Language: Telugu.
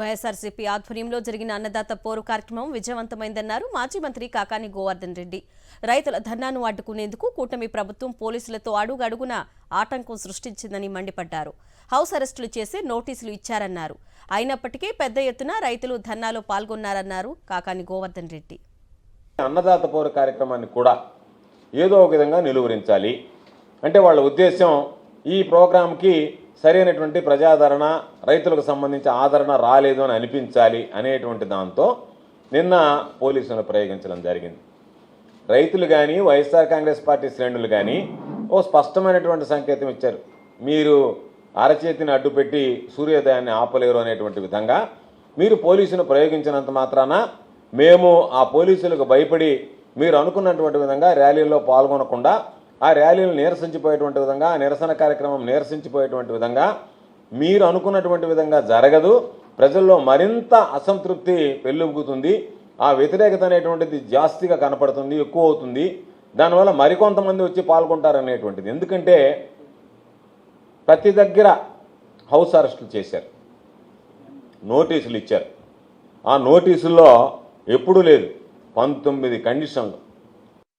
వైఎస్ఆర్సీపీ ఆధ్వర్యంలో జరిగిన అన్నదాత పోరు కార్యక్రమం విజయవంతమైందన్నారు మాజీ మంత్రి కాకాని గోవర్ధన్ రెడ్డి. రైతుల ధర్నాను అడ్డుకునేందుకు కూటమి ప్రభుత్వం పోలీసులతో అడుగడుగునా ఆటంకం సృష్టించిందని మండిపడ్డారు. హౌస్ అరెస్టులు చేసి నోటీసులు ఇచ్చారన్నారు. అయినప్పటికీ పెద్ద ఎత్తున రైతులు ధర్నాలో పాల్గొన్నారన్నారు కాకాని గోవర్ధన్ రెడ్డి. అన్నదాత పోరు కార్యక్రమాన్ని కూడా ఏదో ఒక విధంగా నిలువరించాలి అంటే వాళ్ళ ఉద్దేశం ఈ ప్రోగ్రాంకి సరైనటువంటి ప్రజాదరణ, రైతులకు సంబంధించి ఆదరణ రాలేదు అని అనిపించాలి అనేటువంటి దాంతో నిన్న పోలీసులను ప్రయోగించడం జరిగింది. రైతులు కానీ వైఎస్ఆర్ కాంగ్రెస్ పార్టీ శ్రేణులు కానీ ఓ స్పష్టమైనటువంటి సంకేతం ఇచ్చారు. మీరు అరచేతిని అడ్డుపెట్టి సూర్యోదయాన్ని ఆపలేరు అనేటువంటి విధంగా మీరు పోలీసును ప్రయోగించినంత మాత్రాన మేము ఆ పోలీసులకు భయపడి మీరు అనుకున్నటువంటి విధంగా ర్యాలీల్లో పాల్గొనకుండా ఆ ర్యాలీలు నీరసించిపోయేటువంటి విధంగా, ఆ నిరసన కార్యక్రమం నీరసించిపోయేటువంటి విధంగా మీరు అనుకున్నటువంటి విధంగా జరగదు. ప్రజల్లో మరింత అసంతృప్తి పెళ్ళుబుకుతుంది. ఆ వ్యతిరేకత అనేటువంటిది జాస్తిగా కనపడుతుంది, ఎక్కువ అవుతుంది. దానివల్ల మరికొంతమంది వచ్చి పాల్గొంటారనేటువంటిది. ఎందుకంటే ప్రతి దగ్గర హౌస్ అరెస్టులు చేశారు, నోటీసులు ఇచ్చారు. ఆ నోటీసుల్లో ఎప్పుడూ లేదు 19 కండిషన్లు.